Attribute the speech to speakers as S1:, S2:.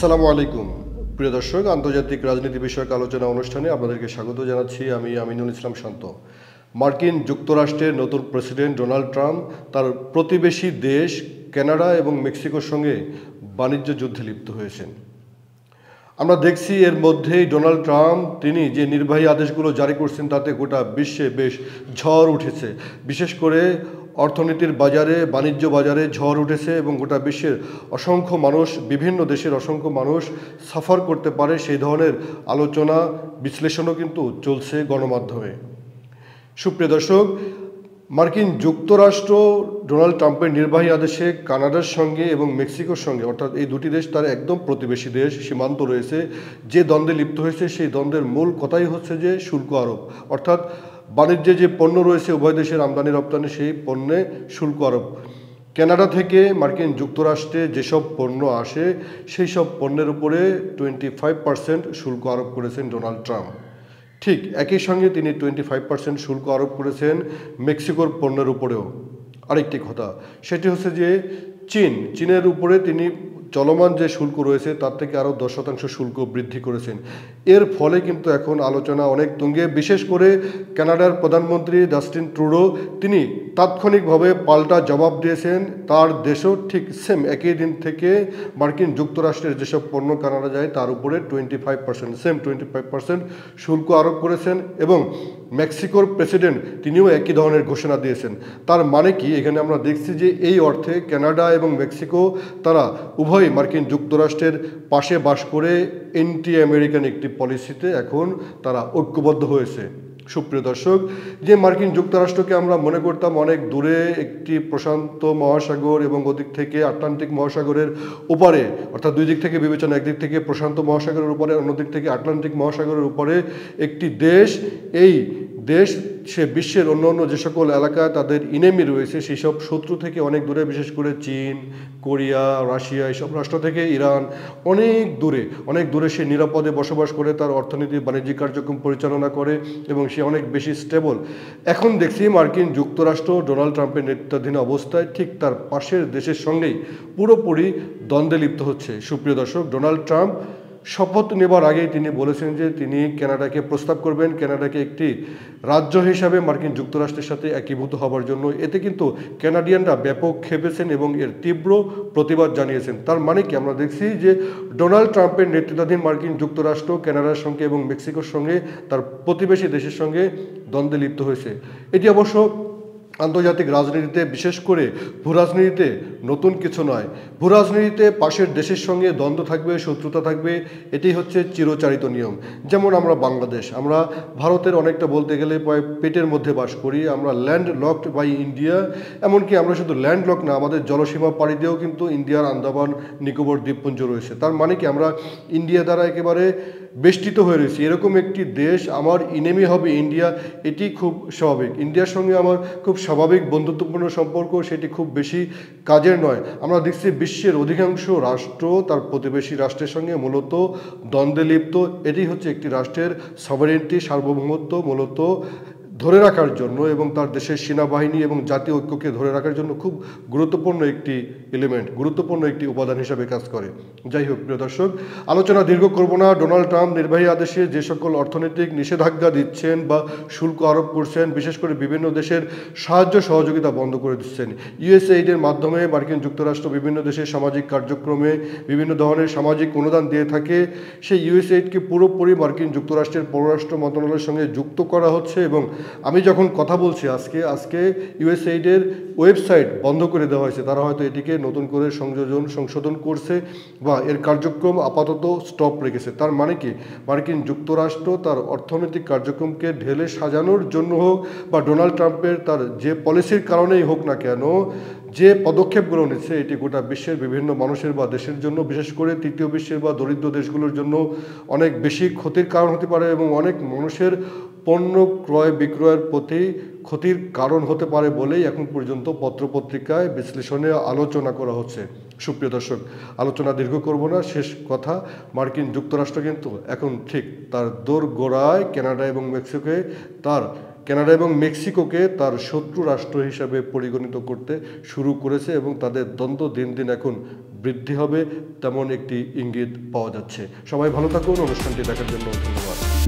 S1: আসসালামু আলাইকুম প্রিয় দর্শক, আন্তর্জাতিক রাজনীতি বিষয়ক আলোচনা অনুষ্ঠানে আপনাদেরকে স্বাগত জানাচ্ছি। আমি আমিনুল ইসলাম শান্ত। মার্কিন যুক্তরাষ্ট্রের নতুন প্রেসিডেন্ট ডোনাল্ড ট্রাম্প তার প্রতিবেশী দেশ কানাডা এবং মেক্সিকোর সঙ্গে বাণিজ্য যুদ্ধে লিপ্ত হয়েছেন। আমরা দেখছি এর মধ্যেই ডোনাল্ড ট্রাম্প তিনি যে নির্বাহী আদেশগুলো জারি করছেন তাতে গোটা বিশ্বে বেশ ঝড় উঠেছে। বিশেষ করে অর্থনীতির বাজারে, বাণিজ্য বাজারে ঝড় উঠেছে এবং গোটা বিশ্বের অসংখ্য মানুষ, বিভিন্ন দেশের অসংখ্য মানুষ সাফার করতে পারে সেই ধরনের আলোচনা বিশ্লেষণও কিন্তু চলছে গণমাধ্যমে। সুপ্রিয় দর্শক, মার্কিন যুক্তরাষ্ট্র ডোনাল্ড ট্রাম্পের নির্বাহী আদেশে কানাডার সঙ্গে এবং মেক্সিকোর সঙ্গে, অর্থাৎ এই দুটি দেশ তার একদম প্রতিবেশী দেশ, সীমান্ত রয়েছে, যে দ্বন্দ্বে লিপ্ত হয়েছে সেই দ্বন্দ্বের মূল কথাই হচ্ছে যে শুল্ক আরোপ, অর্থাৎ বাণিজ্যে যে পণ্য রয়েছে উভয় দেশের আমদানি রপ্তানি সেই পণ্যে শুল্ক আরোপ। কানাডা থেকে মার্কিন যুক্তরাষ্ট্রে যেসব পণ্য আসে সেই সব পণ্যের উপরে 25% শুল্ক আরোপ করেছেন ডোনাল্ড ট্রাম্প। ঠিক একই সঙ্গে তিনি 25% শুল্ক আরোপ করেছেন মেক্সিকোর পণ্যের উপরেও। আরেকটি কথা সেটি হচ্ছে যে চীনের উপরে তিনি চলমান যে শুল্ক রয়েছে তার থেকে আরও 10% শুল্ক বৃদ্ধি করেছেন। এর ফলে কিন্তু এখন আলোচনা অনেক তুঙ্গে। বিশেষ করে কানাডার প্রধানমন্ত্রী জাস্টিন ট্রুডো তিনি তাৎক্ষণিকভাবে পাল্টা জবাব দিয়েছেন। তার দেশও ঠিক সেম একই দিন থেকে মার্কিন যুক্তরাষ্ট্রের যেসব পণ্য কানাডা যায় তার উপরে 25% শুল্ক আরোপ করেছেন এবং মেক্সিকোর প্রেসিডেন্ট তিনিও একই ধরনের ঘোষণা দিয়েছেন। তার মানে কি, এখানে আমরা দেখছি যে এই অর্থে কানাডা এবং মেক্সিকো তারা উভয় মার্কিন যুক্তরাষ্ট্রের পাশে বাস করে এন্টি আমেরিকান একটি পলিসিতে এখন তারা ঐক্যবদ্ধ হয়েছে। সুপ্রিয় দর্শক, যে মার্কিন যুক্তরাষ্ট্রকে আমরা মনে করতাম অনেক দূরে একটি প্রশান্ত মহাসাগর এবং ওদিক থেকে আটলান্টিক মহাসাগরের ওপারে, অর্থাৎ দুই দিক থেকে বিবেচনা, একদিক থেকে প্রশান্ত মহাসাগরের উপরে, অন্যদিক থেকে আটলান্টিক মহাসাগরের উপরে একটি দেশ, এই দেশ সে বিশ্বের অন্য অন্য যে সকল এলাকায় তাদের ইনেমি রয়েছে সেই সব শত্রু থেকে অনেক দূরে, বিশেষ করে চীন, কোরিয়া, রাশিয়া, এইসব রাষ্ট্র থেকে ইরান, অনেক দূরে সে নিরাপদে বসবাস করে, তার অর্থনীতি বাণিজ্যিক কার্যক্রম পরিচালনা করে এবং সে অনেক বেশি স্টেবল। এখন দেখছি মার্কিন যুক্তরাষ্ট্র ডোনাল্ড ট্রাম্পের নেতৃত্বাধীন অবস্থায় ঠিক তার পাশের দেশের সঙ্গেই পুরোপুরি দ্বন্দ্বে লিপ্ত হচ্ছে। সুপ্রিয় দর্শক, ডোনাল্ড ট্রাম্প শপথ নেবার আগেই তিনি বলেছেন যে তিনি কানাডাকে প্রস্তাব করবেন কানাডাকে একটি রাজ্য হিসাবে মার্কিন যুক্তরাষ্ট্রের সাথে একীভূত হবার জন্য। এতে কিন্তু কানাডিয়ানরা ব্যাপক খেপেছেন এবং এর তীব্র প্রতিবাদ জানিয়েছেন। তার মানে কি, আমরা দেখছি যে ডোনাল্ড ট্রাম্পের নেতৃত্বাধীন মার্কিন যুক্তরাষ্ট্র কানাডার সঙ্গে এবং মেক্সিকোর সঙ্গে তার প্রতিবেশী দেশের সঙ্গে দ্বন্দ্বে লিপ্ত হয়েছে। এটি অবশ্য আন্তর্জাতিক রাজনীতিতে, বিশেষ করে ভূরাজনীতিতে নতুন কিছু নয়। ভূরাজনীতিতে পাশের দেশের সঙ্গে দ্বন্দ্ব থাকবে, শত্রুতা থাকবে, এটি হচ্ছে চিরচারিত নিয়ম। যেমন আমরা বাংলাদেশ, আমরা ভারতের অনেকটা বলতে গেলে প্রায় পেটের মধ্যে বাস করি। আমরা ল্যান্ড লকড বাই ইন্ডিয়া, এমনকি আমরা শুধু ল্যান্ড লক না, আমাদের জলসীমা পাড়ি দিয়েও কিন্তু ইন্ডিয়ার আন্দামান নিকোবর দ্বীপপুঞ্জ রয়েছে। তার মানে কি, আমরা ইন্ডিয়া দ্বারা একেবারে বেষ্টিত হয়ে রয়েছি। এরকম একটি দেশ আমার ইনেমি হবে ইন্ডিয়া, এটি খুব স্বাভাবিক। ইন্ডিয়ার সঙ্গে আমার খুব স্বাভাবিক বন্ধুত্বপূর্ণ সম্পর্ক, সেটি খুব বেশি কাজের নয়। আমরা দেখছি বিশ্বের অধিকাংশ রাষ্ট্র তার প্রতিবেশী রাষ্ট্রের সঙ্গে মূলত দ্বন্দ্বে লিপ্ত। এটি হচ্ছে একটি রাষ্ট্রের সভারেন্টি, সার্বভৌমত্ব মূলত ধরে রাখার জন্য এবং তার দেশের সেনাবাহিনী এবং জাতীয় ঐক্যকে ধরে রাখার জন্য খুব গুরুত্বপূর্ণ একটি এলিমেন্ট, গুরুত্বপূর্ণ একটি উপাদান হিসাবে কাজ করে। যাই হোক প্রিয় দর্শক, আলোচনা দীর্ঘ করব না। ডোনাল্ড ট্রাম্প নির্বাহী আদেশে যে সকল অর্থনৈতিক নিষেধাজ্ঞা দিচ্ছেন বা শুল্ক আরোপ করছেন, বিশেষ করে বিভিন্ন দেশের সাহায্য সহযোগিতা বন্ধ করে দিচ্ছেন। ইউএসএইডের মাধ্যমে মার্কিন যুক্তরাষ্ট্র বিভিন্ন দেশের সামাজিক কার্যক্রমে বিভিন্ন ধরনের সামাজিক অনুদান দিয়ে থাকে। সেই ইউএসএইডকে পুরোপুরি মার্কিন যুক্তরাষ্ট্রের পররাষ্ট্র মন্ত্রণালয়ের সঙ্গে যুক্ত করা হচ্ছে এবং আমি যখন কথা বলছি আজকে ইউএসএইডের ওয়েবসাইট বন্ধ করে দেওয়া হয়েছে। তারা হয়তো এটিকে নতুন করে সংশোধন করছে বা এর কার্যক্রম আপাতত স্টপ রেখেছে। তার মানে কি, মার্কিন যুক্তরাষ্ট্র তার অর্থনৈতিক কার্যক্রমকে ঢেলে সাজানোর জন্য হোক বা ডোনাল্ড ট্রাম্পের তার যে পলিসির কারণেই হোক না কেন, যে পদক্ষেপগুলো নিচ্ছে এটি গোটা বিশ্বের বিভিন্ন মানুষের বা দেশের জন্য, বিশেষ করে তৃতীয় বিশ্বের বা দরিদ্র দেশগুলোর জন্য অনেক বেশি ক্ষতির কারণ হতে পারে এবং অনেক মানুষের পণ্য ক্রয় বিক্রয়ের প্রতি ক্ষতির কারণ হতে পারে বলেই এখন পর্যন্ত পত্রপত্রিকায় বিশ্লেষণে আলোচনা করা হচ্ছে। সুপ্রিয় দর্শক, আলোচনা দীর্ঘ করব না। শেষ কথা, মার্কিন যুক্তরাষ্ট্র কিন্তু এখন ঠিক তার দোরগোড়ায় কানাডা এবং মেক্সিকোকে তার কানাডা এবং মেক্সিকোকে তার শত্রু রাষ্ট্র হিসাবে পরিগণিত করতে শুরু করেছে এবং তাদের দ্বন্দ্ব দিন দিন এখন বৃদ্ধি হবে তেমন একটি ইঙ্গিত পাওয়া যাচ্ছে। সবাই ভালো থাকুন, অনুষ্ঠানটি দেখার জন্য ধন্যবাদ।